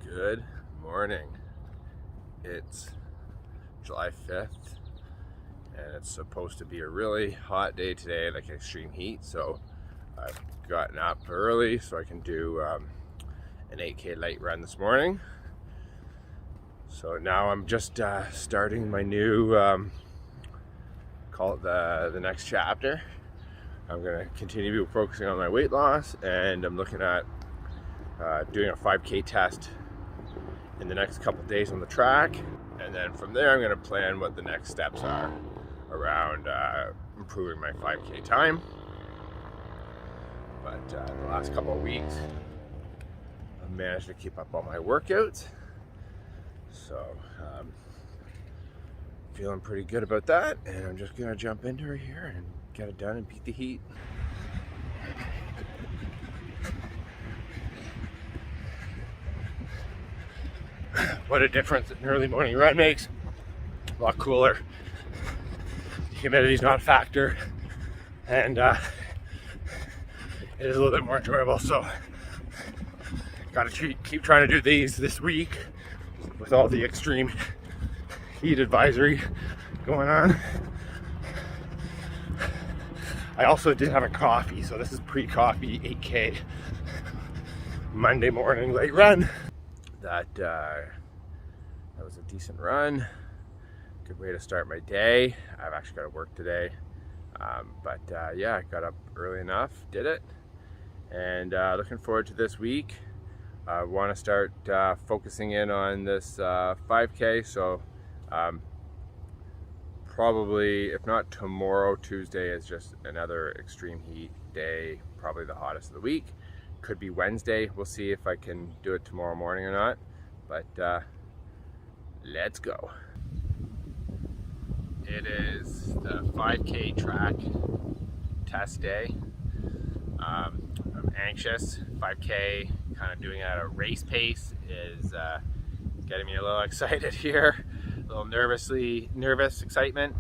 Good morning. It's July 5th and it's supposed to be a really hot day today, like extreme heat. So I've gotten up early so I can do an 8K light run this morning. So now I'm just starting my new, call it the next chapter. I'm gonna continue focusing on my weight loss, and I'm looking at doing a 5K test in the next couple days on the track, and then from there I'm going to plan what the next steps are around improving my 5K time. But the last couple of weeks I've managed to keep up all my workouts, so feeling pretty good about that, and I'm just going to jump into it here and get it done and beat the heat. What a difference an early morning run makes. A lot cooler. The humidity's not a factor, and it is a little bit more enjoyable. So, gotta keep trying to do these this week with all the extreme heat advisory going on. I also did have a coffee, so this is pre-coffee 8K Monday morning late run. That was a decent run. Good way to start my day. I've actually got to work today, but yeah, I got up early enough, did it, and looking forward to this week. I want to start focusing in on this 5K, so probably, if not tomorrow, Tuesday is just another extreme heat day, probably the hottest of the week. Could be Wednesday. We'll see if I can do it tomorrow morning or not, but let's go. It is the 5K track test day. I'm anxious. 5K, kind of doing it at a race pace, is getting me a little excited here, a little nervous excitement.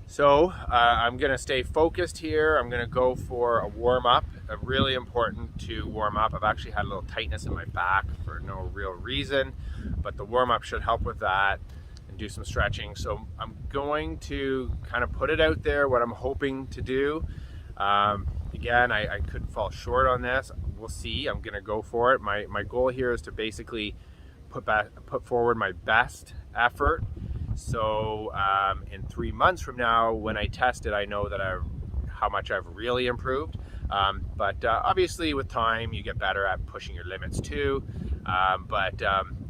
So I'm gonna stay focused here. I'm gonna go for a warm-up. Really important to warm up. I've actually had a little tightness in my back for no real reason, but the warm-up should help with that, and do some stretching. So I'm going to kind of put it out there what I'm hoping to do. Again, I could fall short on this. We'll see. I'm gonna go for it. My goal here is to basically put forward my best effort. So in 3 months from now, when I test it, I know that how much I've really improved. But obviously with time, you get better at pushing your limits too.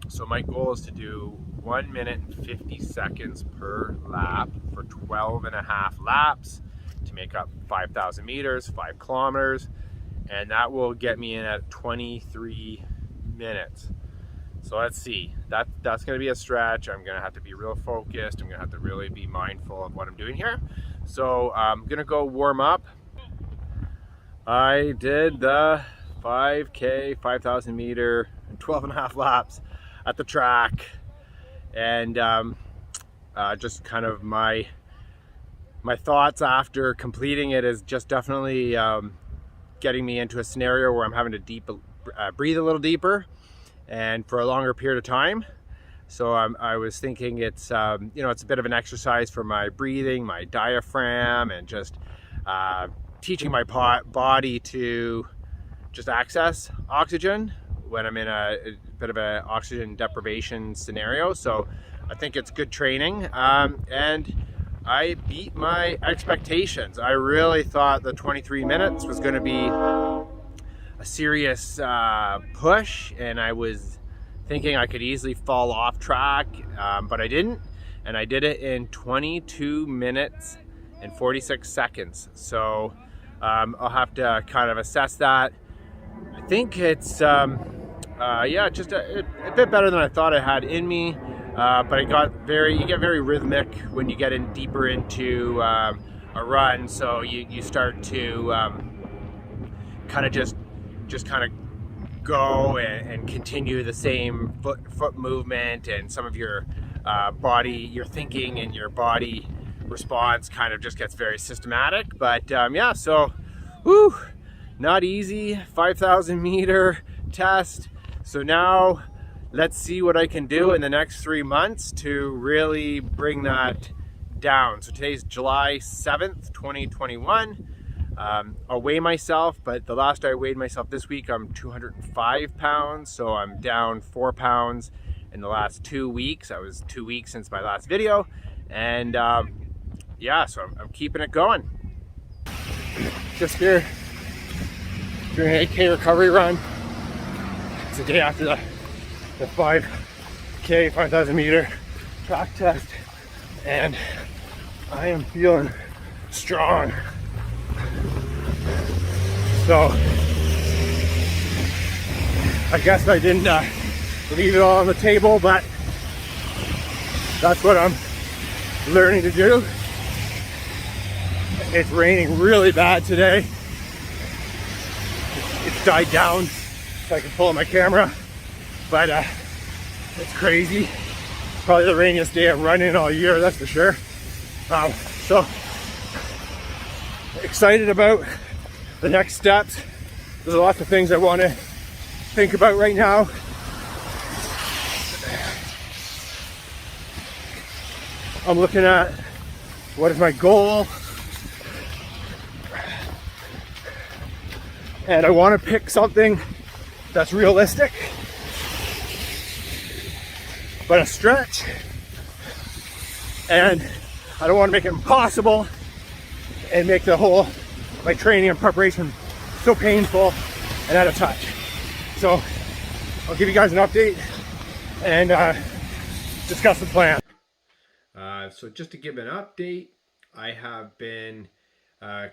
So my goal is to do 1 minute and 50 seconds per lap for 12.5 laps to make up 5,000 meters, 5 kilometers. And that will get me in at 23 minutes. So let's see, that's gonna be a stretch. I'm gonna have to be real focused. I'm gonna have to really be mindful of what I'm doing here. So I'm gonna go warm up. I did the 5K, 5,000 meter, 12.5 laps at the track. And just kind of my thoughts after completing it is just definitely getting me into a scenario where I'm having to breathe a little deeper and for a longer period of time. So I was thinking it's it's a bit of an exercise for my breathing, my diaphragm, and just teaching my body to just access oxygen when I'm in a bit of an oxygen deprivation scenario. So I think it's good training, and I beat my expectations. I really thought the 23 minutes was going to be a serious push, and I was thinking I could easily fall off track, but I didn't, and I did it in 22 minutes and 46 seconds. So I'll have to kind of assess that. I think it's just a bit better than I thought I had in me, but you get very rhythmic when you get in deeper into a run. So you start to kind of just kind of go and continue the same foot movement, and some of your your thinking and your body response kind of just gets very systematic. But yeah, so not easy. 5,000 meter test, So now let's see what I can do in the next 3 months to really bring that down. So today's July 7th, 2021. I'll weigh myself, but the last I weighed myself this week, I'm 205 pounds. So I'm down 4 pounds in the last 2 weeks. That was 2 weeks since my last video. And yeah, so I'm keeping it going. Just here doing an 8K recovery run. It's the day after the 5K, 5,000 meter track test, and I am feeling strong. So I guess I didn't leave it all on the table, but that's what I'm learning to do. It's raining really bad today. It's died down so I can pull my camera, but it's crazy. Probably the rainiest day I've run in all year, that's for sure. So excited about the next steps. There's lots of things I want to think about right now. I'm looking at what is my goal, and I want to pick something that's realistic, but a stretch, and I don't want to make it impossible and make my training and preparation so painful and out of touch. So I'll give you guys an update and discuss the plan. So just to give an update, I have been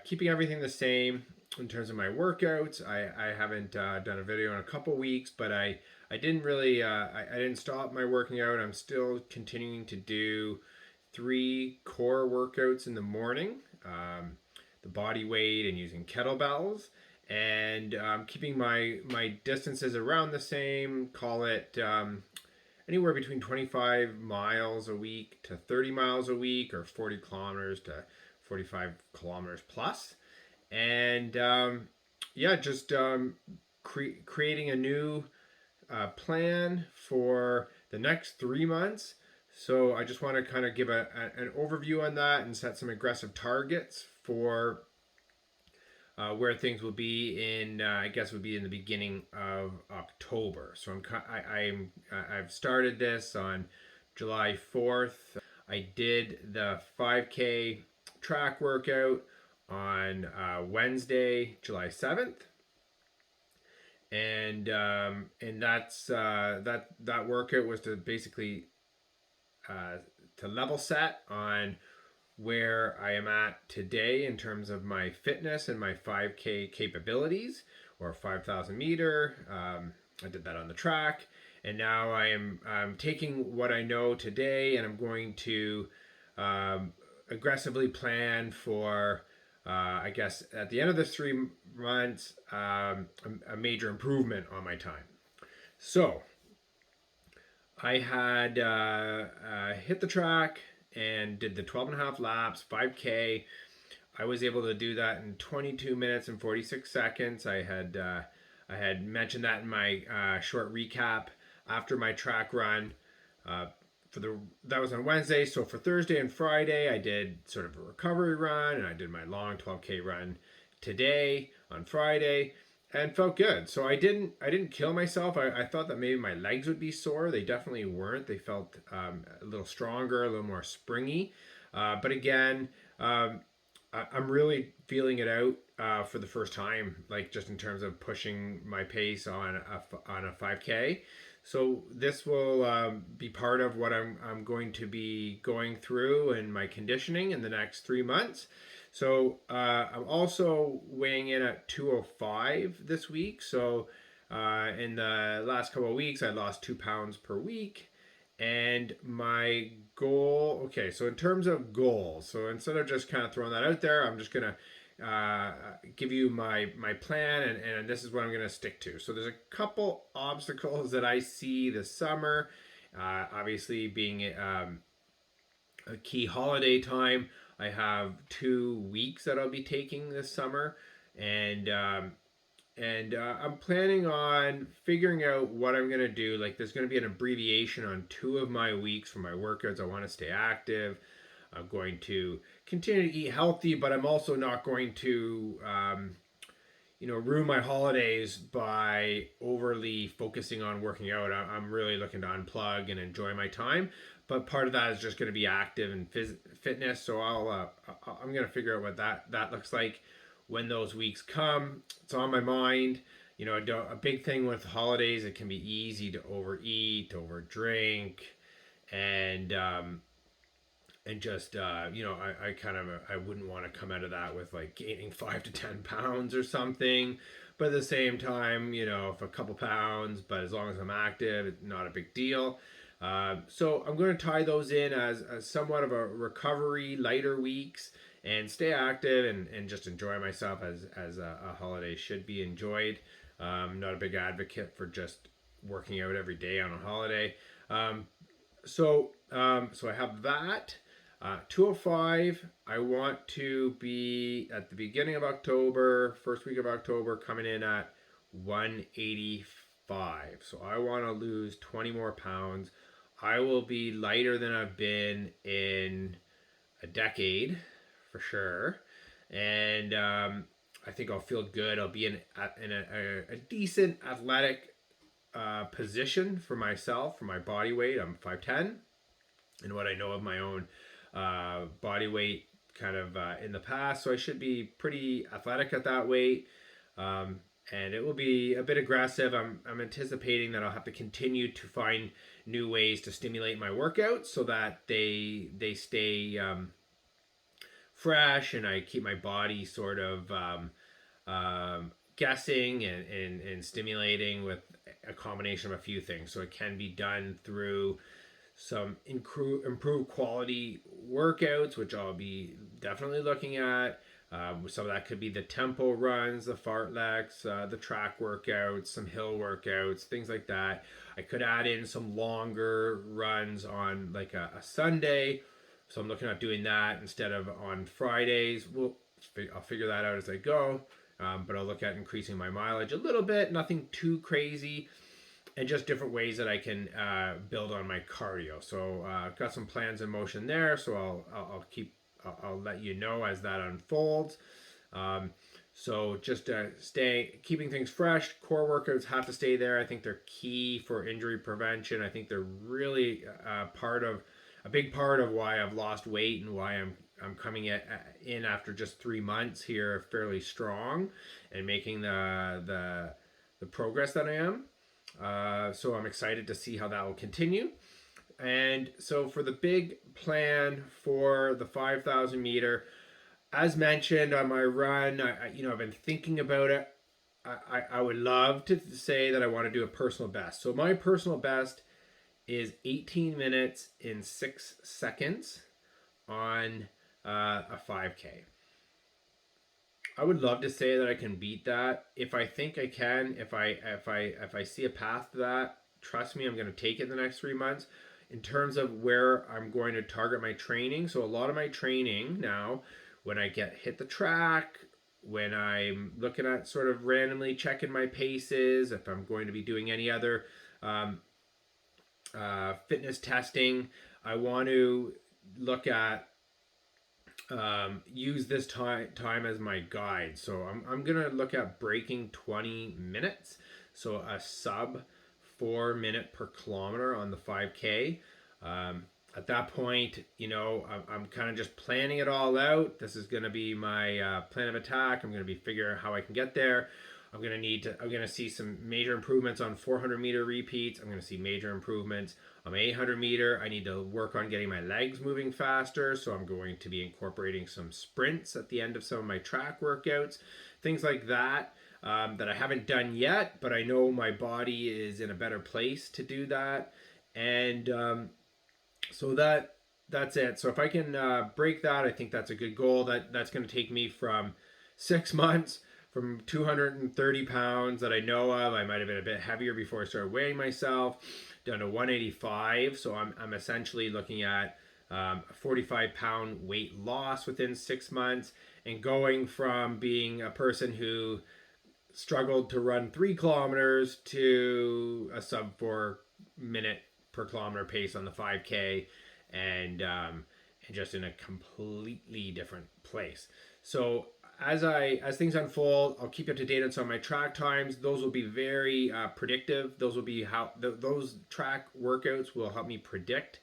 keeping everything the same in terms of my workouts. I haven't done a video in a couple weeks, but I didn't really I didn't stop my working out. I'm still continuing to do 3 core workouts in the morning, the body weight and using kettlebells, and keeping my distances around the same. Call it anywhere between 25 miles a week to 30 miles a week, or 40 kilometers to 45 kilometers plus. And yeah, just creating a new plan for the next 3 months. So I just want to kind of give an overview on that and set some aggressive targets for where things will be in, I guess would be in the beginning of October. So I've started this on July 4th. I did the 5K track workout on Wednesday, July 7th. And that's that workout was to basically to level set on where I am at today in terms of my fitness and my 5K capabilities, or 5,000 meter. I did that on the track, and now I'm taking what I know today, and I'm going to aggressively plan for I guess at the end of this 3 months a major improvement on my time. So I had hit the track and did the 12.5 laps, 5K. I was able to do that in 22 minutes and 46 seconds. I had mentioned that in my short recap after my track run. That was on Wednesday. So for Thursday and Friday, I did sort of a recovery run, and I did my long 12K run today on Friday, and felt good. So I didn't kill myself. I thought that maybe my legs would be sore. They definitely weren't. They felt a little stronger, a little more springy. But again, I'm really feeling it out for the first time, like just in terms of pushing my pace on a 5K. So this will be part of what I'm going to be going through in my conditioning in the next 3 months. So I'm also weighing in at 205 this week. So in the last couple of weeks, I lost 2 pounds per week. And my goal, okay, so in terms of goals, so instead of just kind of throwing that out there, I'm just going to give you my plan, and this is what I'm going to stick to. So there's a couple obstacles that I see this summer, obviously being a key holiday time. I have 2 weeks that I'll be taking this summer, and I'm planning on figuring out what I'm gonna do. Like, there's gonna be an abbreviation on 2 of my weeks for my workouts. I want to stay active. I'm going to continue to eat healthy, but I'm also not going to, ruin my holidays by overly focusing on working out. I'm really looking to unplug and enjoy my time. But part of that is just going to be active and fitness. So I'm going to figure out what that looks like when those weeks come. It's on my mind. A big thing with holidays, it can be easy to overeat, overdrink, and just I kind of I wouldn't want to come out of that with like gaining 5 to 10 pounds or something. But at the same time, if a couple pounds, but as long as I'm active, it's not a big deal. So I'm going to tie those in as somewhat of a recovery, lighter weeks, and stay active and just enjoy myself as a holiday should be enjoyed. Not a big advocate for just working out every day on a holiday. So I have that. 205, I want to be at the beginning of October, first week of October, coming in at 185. So I want to lose 20 more pounds. I will be lighter than I've been in a decade, for sure. And I think I'll feel good. I'll be in a decent athletic position for myself, for my body weight. I'm 5'10", and what I know of my own body weight kind of in the past. So I should be pretty athletic at that weight. And it will be a bit aggressive. I'm anticipating that I'll have to continue to find new ways to stimulate my workouts so that they stay fresh, and I keep my body sort of guessing and stimulating with a combination of a few things. So it can be done through some improved quality workouts, which I'll be definitely looking at. Some of that could be the tempo runs, the fartleks, the track workouts, some hill workouts, things like that. I could add in some longer runs on like a Sunday. So I'm looking at doing that instead of on Fridays. I'll figure that out as I go. But I'll look at increasing my mileage a little bit, nothing too crazy, and just different ways that I can build on my cardio. So I've got some plans in motion there. So I'll let you know as that unfolds. So just keeping things fresh. Core workouts have to stay there. I think they're key for injury prevention. I think they're really a big part of why I've lost weight and why I'm coming in after just 3 months here fairly strong and making the progress that I am. So I'm excited to see how that will continue. And so for the big plan for the 5,000 meter, as mentioned on my run, I've been thinking about it. I would love to say that I want to do a personal best. So my personal best is 18 minutes in 6 seconds on a 5K. I would love to say that I can beat that. If I think I can, if I see a path to that, trust me, I'm going to take it the next 3 months. In terms of where I'm going to target my training, so a lot of my training now, when I hit the track, when I'm looking at sort of randomly checking my paces, if I'm going to be doing any other fitness testing, I want to look at use this time as my guide. So I'm gonna look at breaking 20 minutes, so a sub 4 minute per kilometer on the 5K. At that point, I'm kind of just planning it all out. This is gonna be my plan of attack. I'm gonna be figuring out how I can get there. I'm gonna see some major improvements on 400 meter repeats. I'm gonna see major improvements on 800 meter. I need to work on getting my legs moving faster, so I'm going to be incorporating some sprints at the end of some of my track workouts, things like that that I haven't done yet, but I know my body is in a better place to do that. And so that's it. So if I can break that, I think that's a good goal. That's going to take me from 6 months, from 230 pounds that I know of. I might have been a bit heavier before I started weighing myself, down to 185. So I'm essentially looking at a 45-pound weight loss within 6 months, and going from being a person who struggled to run 3 kilometers to a sub 4 minute per kilometer pace on the 5K, and just in a completely different place. So as things unfold, I'll keep you up to date on some of my track times. Those will be very predictive. Those will be those track workouts will help me predict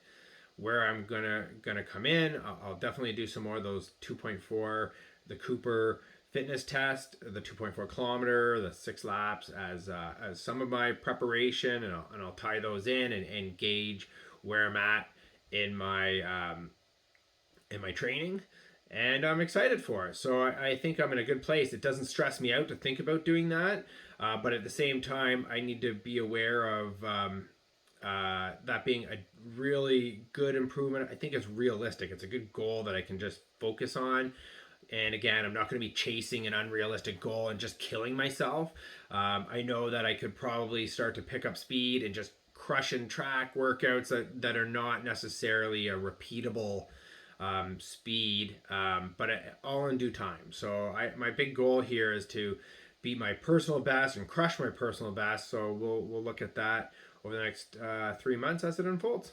where I'm gonna come in. I'll definitely do some more of those 2.4, the Cooper fitness test, the 2.4 kilometer, the 6 laps as some of my preparation, and I'll tie those in and gauge where I'm at in my training, and I'm excited for it. So I think I'm in a good place. It doesn't stress me out to think about doing that, but at the same time, I need to be aware of that being a really good improvement. I think it's realistic. It's a good goal that I can just focus on. And again, I'm not going to be chasing an unrealistic goal and just killing myself. I know that I could probably start to pick up speed and just crush and track workouts that are not necessarily a repeatable speed, but all in due time. So my big goal here is to beat my personal best and crush my personal best. So we'll look at that over the next 3 months as it unfolds.